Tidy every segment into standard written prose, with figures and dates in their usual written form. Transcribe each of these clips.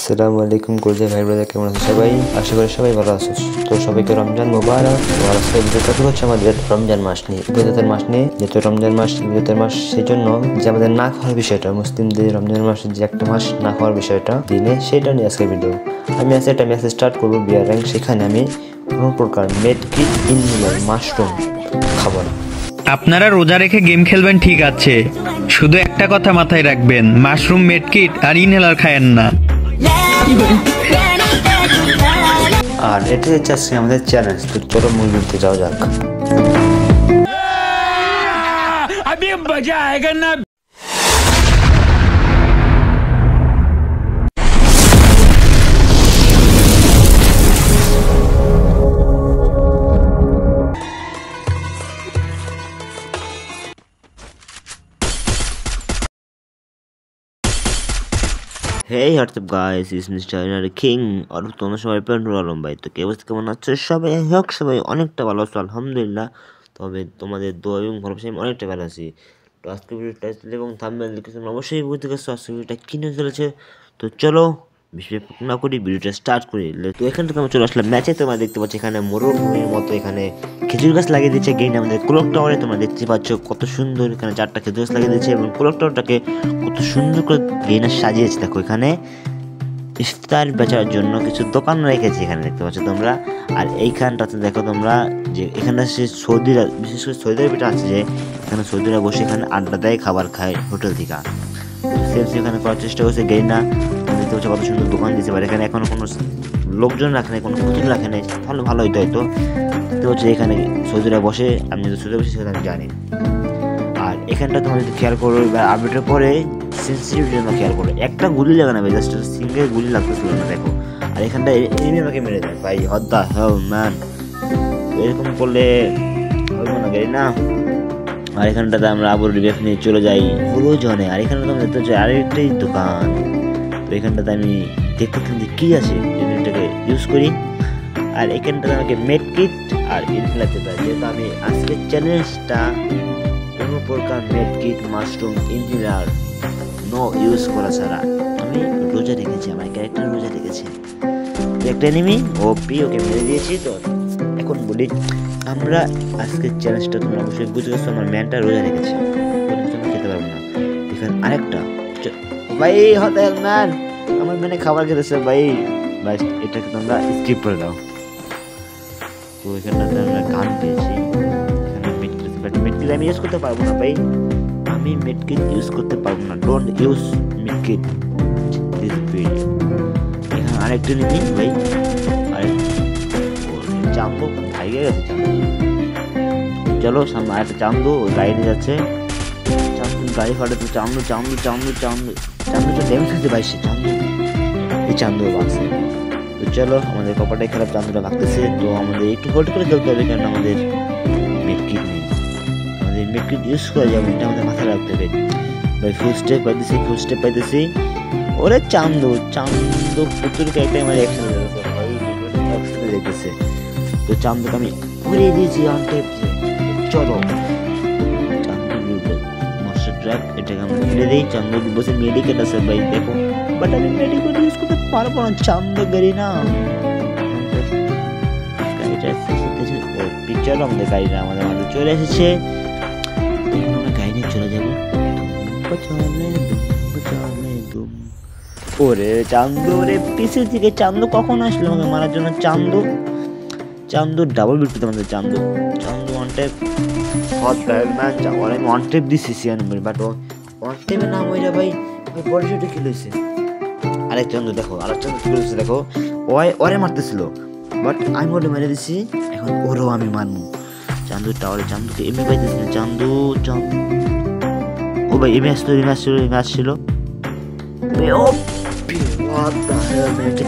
আসসালামু আলাইকুম করজে ভাই ব্রাদার, কেমন আছো সবাই? আশা করি সবাই ভালো আছো। তো সবাইকে রমজান মোবারক। আর আজকে ভিডিওটা হচ্ছে আমাদের রমজান মাস নিয়ে, ইবাদতের মাস নিয়ে। যেহেতু রমজান মাস ইবাদতের মাস, সেই জন্য যে আমাদের না খাওয়ার বিষয়টা, মুসলিমদের রমজান মাসের যে একটা মাস না খাওয়ার বিষয়টা দিনে, সেটা নিয়ে আজকে ভিডিও। আমি আজকে একটা ম্যাসেজ স্টার্ট করবো বিয়ার র্যাঙ্ক। সেখানে আমি কোনো প্রকার মেডকিট ইনহেলার মাশরুম খাবো না। আপনারা রোজা রেখে গেম খেলবেন ঠিক আছে, শুধু একটা কথা মাথায় রাখবেন, মাশরুম, মেডকিট আর ইনহেলার খায়েন না। আর এটাই হচ্ছে আজকে আমাদের চ্যালেঞ্জ। তো চলো মূল ভিডিওতে যাওয়া যাক। अभी मजा आएगा ना। Hey, what's up guys, it's Mr. Inari King और তোমরা সবাই পেন্টুল আলম ভাই। তো কেমন আছো সবাই? হোক সবাই অনেকটা ভালো আছো আলহামদুলিল্লাহ। তবে তোমাদের দোয়া এবং ভালোবাসায় আমি অনেকটা ভালো আছি। তো আজকে ভিডিওটা টাইটেল এবং থাম্বনেল দেখে তোমরা অবশ্যই বুঝতে পারছো আজকে ভিডিওটা কী নিয়ে চলেছে। তো চলো বেশি না করি, ভিডিওটা স্টার্ট করি। তো এখান থেকে আমরা চলে আসলাম ম্যাচে। তোমরা দেখতে পাচ্ছ এখানে মরুভূমির মতো এখানে খেজুর গাছ লাগিয়ে দিচ্ছে গেইন আমাদের ক্লক টাওয়ারে। তোমরা দেখতে পাচ্ছ কত সুন্দর এখানে 4টা খেজুর গাছ লাগিয়ে দিচ্ছে এবং ক্লক টাওয়ারটাকে কত সুন্দর করে গেইনার সাজিয়েছে। দেখো এখানে ইফতার বেচার জন্য কিছু দোকান রেখেছে এখানে দেখতে পাচ্ছ তোমরা। আর এইখানটাতে দেখো তোমরা যে এখানে সে সৌদিরা, বিশেষ করে সৌদি আরবটা আছে যে এখানে সৌদিরা বসে এখানে আড্ডা দেয়, খাবার খায় হোটেল থেকে। সেলস এখানে করার চেষ্টা করছে গেইনা। দেখতে পাচ্ছ কত সুন্দর দোকান দিতে পারে। এখানে এখনো কোনো লোকজন রাখে নাই, কোনো পুতুল রাখে নাই, তাহলে ভালো হইতো হয়তো। দেখতে পাচ্ছ এখানে সৌদিরা বসে, আমি যদি সৌদি বসে সেটা আমি জানি। আর এখানটা তোমরা যদি খেয়াল করো বা আপডেটের পরে সেন্সিটিভিটির জন্য খেয়াল করো, একটা গুলি লাগে না ভাই, জাস্ট সিঙ্গেল গুলি লাগতেছিল না দেখো। আর এখানটা এনিমি আমাকে মেরে দেয় ভাই, হোয়াট দ্য হেল ম্যান। এরকম করলে হবে না গাড়ি না। আর এখানটাতে আমরা আবার রিভেফ নিয়ে চলে যাই প্রয়োজনে। আর এখানে তোমরা দেখতে পাচ্ছ আরেকটাই দোকান। তো এখানটাতে আমি দেখতে যে কী আছে এটাকে ইউজ করি। আর এখানটাতে আমাকে মেডকিট আর ইনহেলার যেতে হয়, যেহেতু আমি আজকের চ্যালেঞ্জটা কোনো প্রকার medkit, mushroom, inhaler no use করা ছাড়া আমি রোজা রেখেছি, আমার ক্যারেক্টার রোজা রেখেছি। একটা এনিমি ওপি, ওকে মেরে দিয়েছি। তো এখন বলি আমরা আজকের চ্যালেঞ্জটা তোমরা অবশ্যই বুঝে গেছো, আমার ম্যানটা রোজা রেখেছে, আমি খেতে পারবো না। এখানে আরেকটা ভাই হোটেল ম্যান আমার ম্যানে খাবার খেতেছে ভাই, ভাই এটাকে তোমরা স্কিপ করে দাও। তো এখানটাতে আমরা গান পেয়েছি, এখানে মেডকিট আমি ইউজ করতে পারবো না ভাই, আমি মেডকিট ইউজ করতে পারবো না। Don't use medkit this video. এখানে আরেকটা নিবি ভাই, চান্দু ভাইগে গেছে চান্দু। চলো সামনে আরেকটা চান্দু গাড়ি নিয়ে যাচ্ছে, চান্দু গাড়ি ফাটাতে চান্দু চান্দু চান্দু চান্দু চান্দু তো ড্যামেজ হচ্ছে ভাই, সে চান্দু এই চান্দু বাঁচছে। তো চলো আমাদের কপাটাই খারাপ, চান্দুটা লাগতেছে। তো আমাদের একটু হোল্ড করে খেলতে হবে, কারণ আমাদের মেডকিট নেই, আমাদের মেডকিট ইউজ করা যাবে, এটা আমাদের মাথায় রাখতে হবে ভাই। ফুল স্টেপ পাইতেছি, ফুল স্টেপ পাইতেছি। ওরে চান্দু চান্দু পুতুলকে একটা আমার একসাথে দেখতেছে। তো চান্দুকে আমি উড়িয়ে দিয়েছি অন টেপ। চলো চান্দু মাস্টার ট্র্যাক, এটাকে আমরা ফেলে দিই। চান্দু বসে মেডিকেট আছে ভাই দেখো, বাট আমি মেডিকেট ইউজ করতে পারবো না, চান্দু গাড়ি না। গাড়িটা চলো আমাদের গাড়িটা আমাদের মাঝে চলে এসেছে, আমরা গাড়ি নিয়ে চলে যাবো। ওরে চান্দু রে পিছের দিকে, চান্দু কখন আসলো আমাকে মারার জন্য? চান্দু চান্দু ডাবল বিট পেতে আমাদের চান্দু চান্দু ওয়ান টেপ আমি ওয়ান টেপ দিচ্ছি সিয়ান, বাট ওয়ান টেপের নাম হয়ে যা ভাই, ওই বডি শুটে কি লইছে। আরেক চান্দু দেখো, আরেক চান্দু কি লইছে দেখো, ওরে মারতেছিল বাট আমি ওরে মেরে দিছি। এখন ওরও আমি মারবো। চান্দু টাওয়ারে চান্দুকে এমনি পাইতেছি না। চান্দু চান্দু ও ভাই এমনি আসছিল, এমনি আসছিল।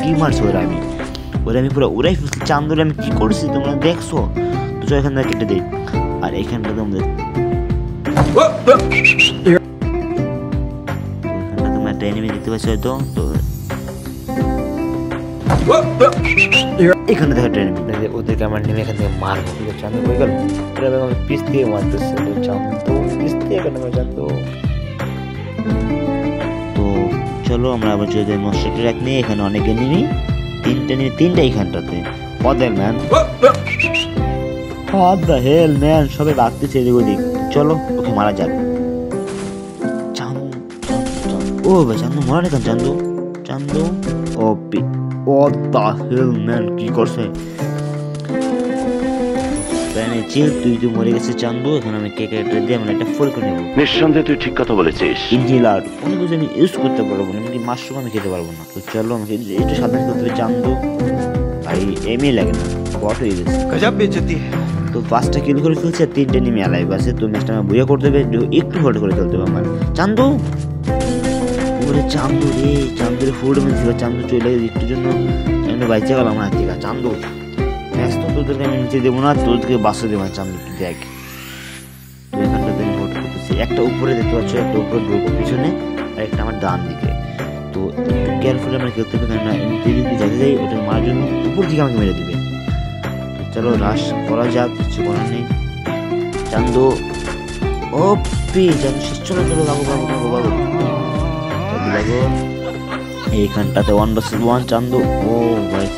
কি মারছি ওরা, আমি পুরো উড়াই ফেলছি। চান্দুরে আমি কি করছি তোমরা দেখছো? তো এখান থেকে কেটে দিই। আর এখানটা তোমরা একটা এনিমি দেখতে পাচ্ছ হয়তো। তো এখানে দেখো একটা এনিমি, ওদেরকে আমার নেমে এখান থেকে মারবো। চান্দু হয়ে গেল, আমি পিস দিয়ে মারতেছে। চান্দু পিস দিয়ে এখানে চান্দু। তো চলো আমরা আবার যদি মশলাটি রাখ নিয়ে এখানে অনেক এনিমি, তিনটা এইখানটাতে। পদের man, What the hell man, সবাই ভাগতেছে এদিক ওদিক। চলো ওকে মারা যাক। ও ভাই চান্দু মারা না কেন? Chandu O P, What the hell man, কি করছে? তুই মরে গেছে চান্দু। এখন আমি কে ক্যারেক্টার দিয়ে আমরা একটা ফুল করে নেবো। নিঃসন্দেহে তুই ঠিক কথা বলেছিস। ইনহেলার কোনো কিছু আমি ইউজ করতে পারবো না, এমনকি মাশরুম আমি খেতে পারবো না। তো চলো আমাকে একটু সাবধান করতে হবে। চান্দু ভাই এমই লাগে না, বট হয়ে গেছে। গজব বেইজ্জতি। তো 5টা কিল করে ফেলছে, 3টে নিমে অ্যালাইভ আছে। তো ম্যাচটা আমার বুয়া করতে হবে, একটু হোল্ড করে খেলতে হবে আমার। চান্দু ওরে চান্দু রে, চান্দুরে ফুড মেরে ছিল। চান্দু চলে গেছে একটুর জন্য, চান্দু বাইচে গেল আমার হাত থেকে। চান্দু ম্যাচ তো তোদেরকে আমি নিচে দেবো না, তোদেরকে বাসে দেবো না। চান্দু তুই দেখ, তো এখানটাতে আমি হোল্ড করতেছি। একটা উপরে দেখতে পাচ্ছ, একটা উপরে ঢুকবো পিছনে, আর একটা আমার ডান দিকে। তো একটু কেয়ারফুলি আমরা খেলতে হবে, কেননা যদি যেতে যাই ওটা মারার জন্য উপর দিকে আমাকে মেরে দিবে। চলো রাশ করা যাক, কিছু করার নেই। চান্দু ও পি, চান্দু শেষ। চলো লাগো এইখানটাতে 1 vs 1। চান্দু ও ভাই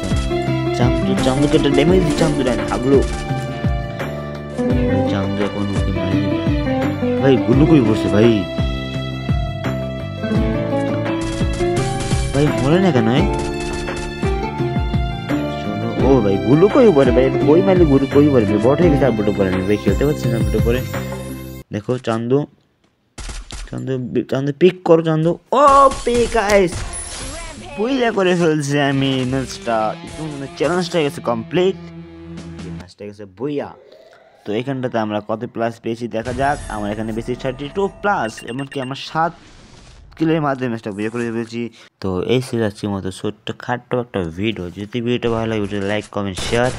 চান্দুকে একটা ড্যামেজ দিচ্ছে। চান্দু ডান হাগলো। চান্দু এখন ওকে মারি দিবে। ভাই গুলু কই বসে ভাই মরে না কেন? ও ভাই গুলু কই উপরে ভাই, কই মারলে গুলু কই উপরে বট হয়ে গেছে। আর বুটো পরে আমি ভাই খেলতে পারছি না বুটো পরে। দেখো চান্দু পিক করো। চান্দু ও পিক গাইস, বুইলা করে ফেলছে আমি ম্যাচটা। চ্যালেঞ্জটা গেছে কমপ্লিট, ম্যাচটা গেছে বুইয়া। তো এখানটাতে আমরা কত প্লাস পেয়েছি দেখা যাক। আমার এখানে বেশি 32+, এমনকি আমার 7 কিলের মাধ্যমে ম্যাচটা বুইয়া করে ফেলেছি। তো এই ছিল আজকের মতো ছোট্ট খাট্ট একটা ভিডিও। যদি ভিডিওটা ভালো লাগে ভিডিও লাইক কমেন্ট শেয়ার,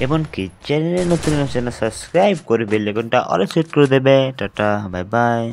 এমনকি চ্যানেলে নতুন চ্যানেল সাবস্ক্রাইব করে বেল আইকনটা অল সেট করে দেবে। Tata bye bye.